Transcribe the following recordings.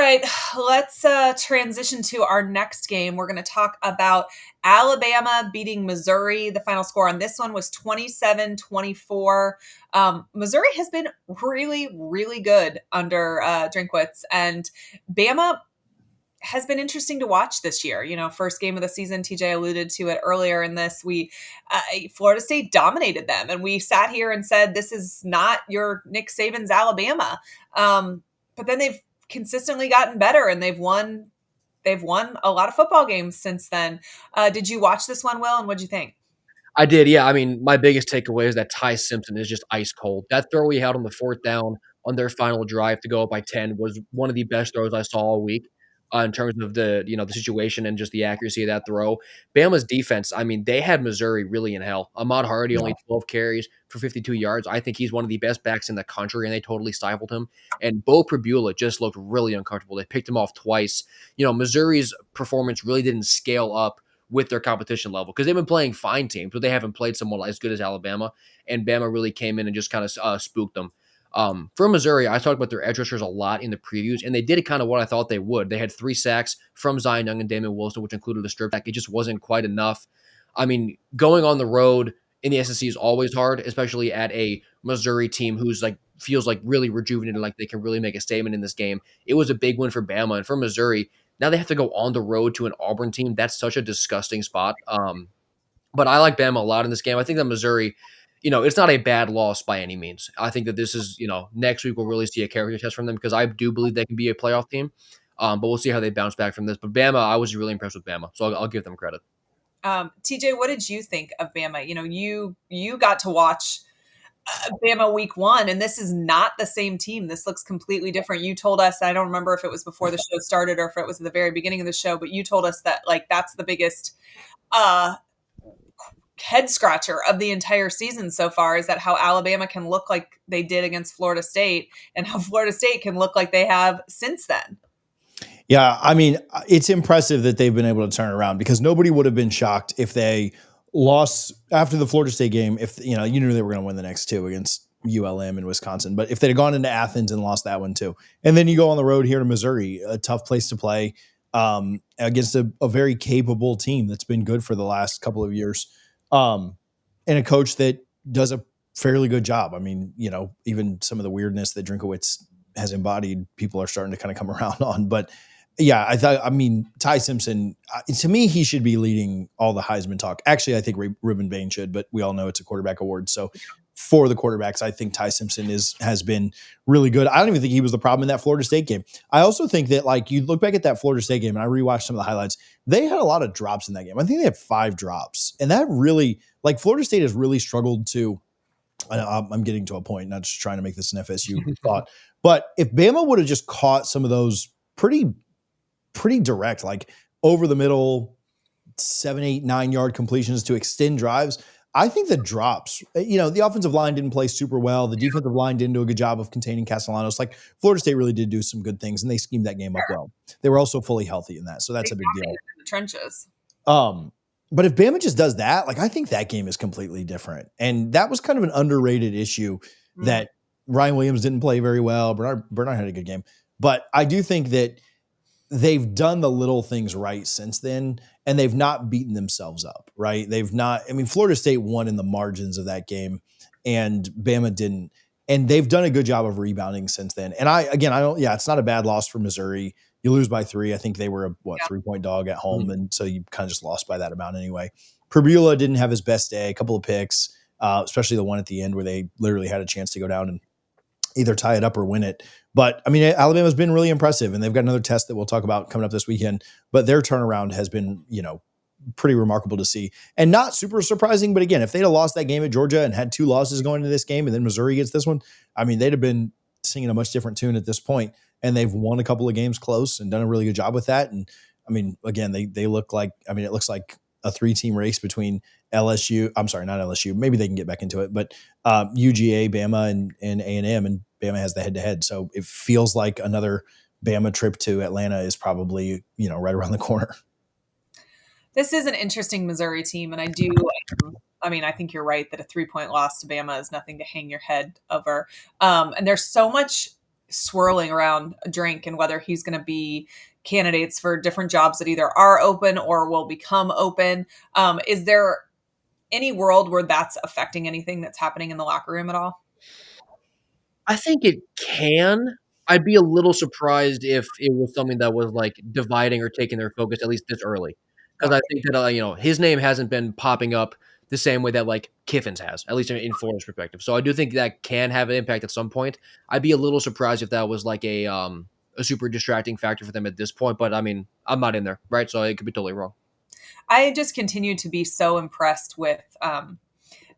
right, let's transition to our next game. We're going to talk about Alabama beating Missouri. The final score on this one was 27-24. Missouri has been really, really good under Drinkwitz, and Bama has been interesting to watch this year. First game of the season, TJ alluded to it earlier in this. Florida State dominated them, and we sat here and said, this is not your Nick Saban's Alabama. But then they've consistently gotten better, and they've won a lot of football games since then. Did you watch this one, Will, and what'd you think? I did, yeah. I mean, my biggest takeaway is that Ty Simpson is just ice cold. That throw he had on the fourth down on their final drive to go up by 10 was one of the best throws I saw all week in terms of the situation and just the accuracy of that throw. Bama's defense, I mean, they had Missouri really in hell. Ahmad Hardy only 12 carries for 52 yards. I think he's one of the best backs in the country, and they totally stifled him. And Bo Pribula just looked really uncomfortable. They picked him off twice. Missouri's performance really didn't scale up with their competition level because they've been playing fine teams, but they haven't played someone as good as Alabama. And Bama really came in and just kind of spooked them. For Missouri, I talked about their edge rushers a lot in the previews, and they did kind of what I thought they would. They had 3 sacks from Zion Young and Damon Wilson, which included a strip sack. It just wasn't quite enough. I mean, going on the road in the SEC is always hard, especially at a Missouri team who's feels like really rejuvenated, like they can really make a statement in this game. It was a big win for Bama, and for Missouri, now they have to go on the road to an Auburn team. That's such a disgusting spot. But I like Bama a lot in this game. I think that Missouri, it's not a bad loss by any means. I think that this is, next week we'll really see a character test from them because I do believe they can be a playoff team. But we'll see how they bounce back from this. But Bama, I was really impressed with Bama, so I'll give them credit. TJ, what did you think of Bama? You got to watch Bama week 1, and this is not the same team. This looks completely different. You told us, I don't remember if it was before the show started or if it was at the very beginning of the show, but you told us that that's the biggest head scratcher of the entire season so far, is that how Alabama can look like they did against Florida State and how Florida State can look like they have since then. Yeah, I mean, it's impressive that they've been able to turn around because nobody would have been shocked if they lost after the Florida State game. If you knew they were going to win the next 2 against ULM and Wisconsin, but if they'd have gone into Athens and lost that one too, and then you go on the road here to Missouri, a tough place to play against a very capable team that's been good for the last couple of years, and a coach that does a fairly good job. I mean, even some of the weirdness that Drinkwitz has embodied, people are starting to kind of come around on, but. Yeah, Ty Simpson, to me, he should be leading all the Heisman talk. Actually, I think Reuben Bain should, but we all know it's a quarterback award. So for the quarterbacks, I think Ty Simpson has been really good. I don't even think he was the problem in that Florida State game. I also think that, you look back at that Florida State game, and I rewatched some of the highlights, they had a lot of drops in that game. I think they had 5 drops. And that really, Florida State has really struggled to, I'm getting to a point, not just trying to make this an FSU thought, but if Bama would have just caught some of those pretty direct, over the middle, 7, 8, 9 yard completions to extend drives. I think the drops, the offensive line didn't play super well. The defensive line didn't do a good job of containing Castellanos. Florida State really did do some good things, and they schemed that game up well. They were also fully healthy in that, so that's a big deal. In the trenches. But if Bama just does that, I think that game is completely different. And that was kind of an underrated issue that Ryan Williams didn't play very well. Bernard had a good game. But I do think that they've done the little things right since then, and they've not beaten themselves up, right? Florida State won in the margins of that game, and Bama didn't. And they've done a good job of rebounding since then. And it's not a bad loss for Missouri. You lose by 3. I think they were a 3-point dog at home, and so you kind of just lost by that amount anyway. Pribula didn't have his best day, a couple of picks, especially the one at the end where they literally had a chance to go down and either tie it up or win it. But Alabama's been really impressive, and they've got another test that we'll talk about coming up this weekend. But their turnaround has been, pretty remarkable to see, and not super surprising. But again, if they'd have lost that game at Georgia and had 2 losses going into this game, and then Missouri gets this one, they'd have been singing a much different tune at this point. And they've won a couple of games close and done a really good job with that. And again, they look like, it looks like a 3-team race between LSU. I'm sorry, not LSU. Maybe they can get back into it, but UGA, Bama, and A&M, and Bama has the head-to-head. So it feels like another Bama trip to Atlanta is probably, right around the corner. This is an interesting Missouri team, and I think you're right that a 3-point loss to Bama is nothing to hang your head over. And there's so much swirling around a drink and whether he's going to be candidates for different jobs that either are open or will become open. Is there any world where that's affecting anything that's happening in the locker room at all? I think it can. I'd be a little surprised if it was something that was, like, dividing or taking their focus at least this early, because I think that, his name hasn't been popping up the same way that, like, Kiffin's has, at least in Florida's perspective. So I do think that can have an impact at some point. I'd be a little surprised if that was, like, a super distracting factor for them at this point, but, I mean, I'm not in there, right? So it could be totally wrong. I just continue to be so impressed with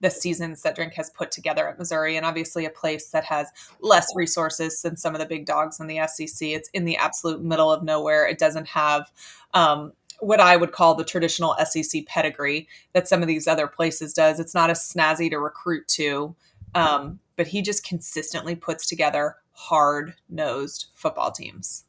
the seasons that Drink has put together at Missouri, and obviously a place that has less resources than some of the big dogs in the SEC. It's in the absolute middle of nowhere. It doesn't have what I would call the traditional SEC pedigree that some of these other places does. It's not as snazzy to recruit to, but he just consistently puts together hard nosed football teams.